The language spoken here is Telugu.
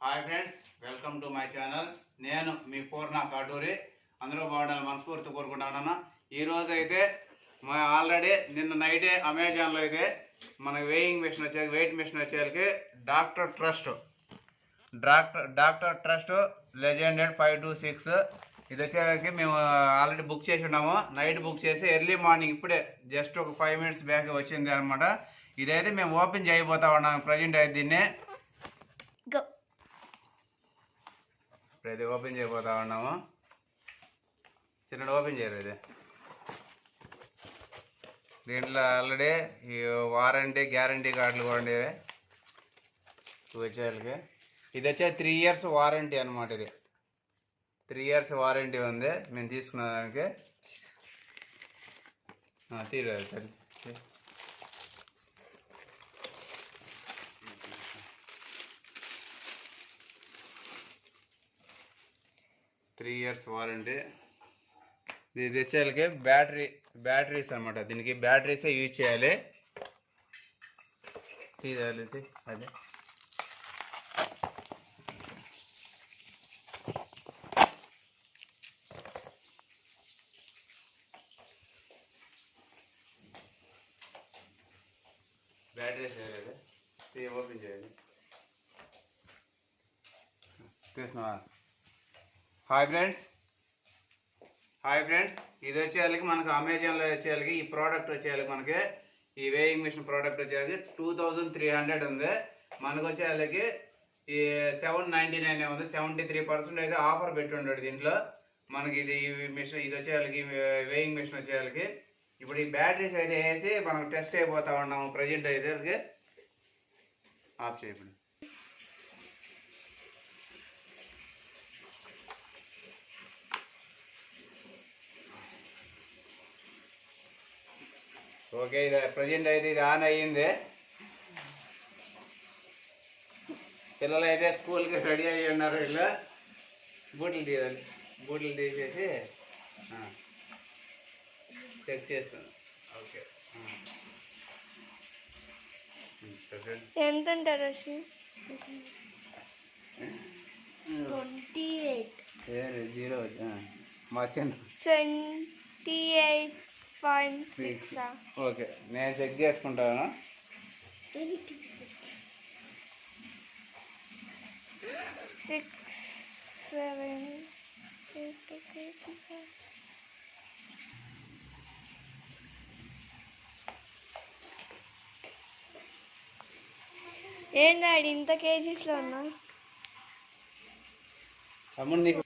Hi friends, welcome to my channel. నేను మీ పూర్ణ కాటూరి. అందరూ బాగుండాలని మనస్ఫూర్తి కోరుకుంటున్నాను. ఈరోజు అయితే ఆల్రెడీ నిన్న నైటే అమెజాన్లో అయితే మనకి వెయింగ్ మిషన్ వచ్చేది, వెయిట్ మిషన్ వచ్చేసరికి డాక్టర్ ట్రస్ట్ లెజెండెడ్ 526 ఇది వచ్చేసరికి మేము ఆల్రెడీ బుక్ చేసి ఉన్నాము. నైట్ బుక్ చేసి ఎర్లీ మార్నింగ్ ఇప్పుడే జస్ట్ ఒక 5 minutes బ్యాక్ వచ్చింది అనమాట. ఇదైతే మేము ఓపెన్ చేయబోతా ఉన్నాము. ప్రజెంట్ అయితే దీన్ని ఇప్పుడైతే ఓపెన్ చేయబోతా ఉన్నాము. చిన్న ఓపెన్ చేయలేదు. దీంట్లో ఆల్రెడీ ఈ వారంటీ గ్యారంటీ కార్డులు కూడా ఉండేవి. వచ్చేళ్ళకి ఇది వచ్చే 3 years వారంటీ అనమాట. ఇది 3 years వారంటీ ఉంది మేము తీసుకున్న దానికి. తీరదు సరే. 3 years వారంటీ. ఇది వచ్చేళ్ళకి బ్యాటరీస్ అనమాట. దీనికి బ్యాటరీసే యూజ్ చేయాలి. తీయాలి అదే బ్యాటరీస్ వేయాలి. ఓపెన్ చేయాలి. తీసినావా? హాయ్ ఫ్రెండ్స్, ఇది వచ్చేళ్ళకి మనకు అమెజాన్లో వచ్చేళ్ళకి ఈ ప్రోడక్ట్ వచ్చేళ్ళకి మనకి ఈ వేయింగ్ మిషన్ ప్రోడక్ట్ వచ్చేళ్ళకి 2300 ఉంది. మనకు వచ్చేళ్ళకి ఈ 799 ఉంది. 73% అయితే ఆఫర్ పెట్టి ఉన్నాడు దీంట్లో మనకి. ఇది మిషన్ ఇది వచ్చేళ్ళకి వేయింగ్ మిషన్ వచ్చేళ్ళకి ఇప్పుడు ఈ బ్యాటరీస్ అయితే వేసి మనం టెస్ట్ అయిపోతా ఉన్నాము. ప్రజెంట్ అయితే ఆఫ్ చేయబడి. ఓకే, ఇది ప్రజెంట్ అయితే ఇది ఆన్ అయ్యింది. పిల్లలు అయితే స్కూల్కి రెడీ అయ్యి ఉన్నారు. వీళ్ళు బూట్లు తీయాలి. బూట్లు తీసేసి చెక్ చేసుకున్నాం. ఓకే, ఎంత అంటారు? 28 మా చిన్న 28.6. ఓకే, నేను చెక్ చేసుకుంటాను. 6, 7, 8, 8. ఏంటి ఇంత కేజీస్లో ఉన్నా? అమ్ముడు నీకు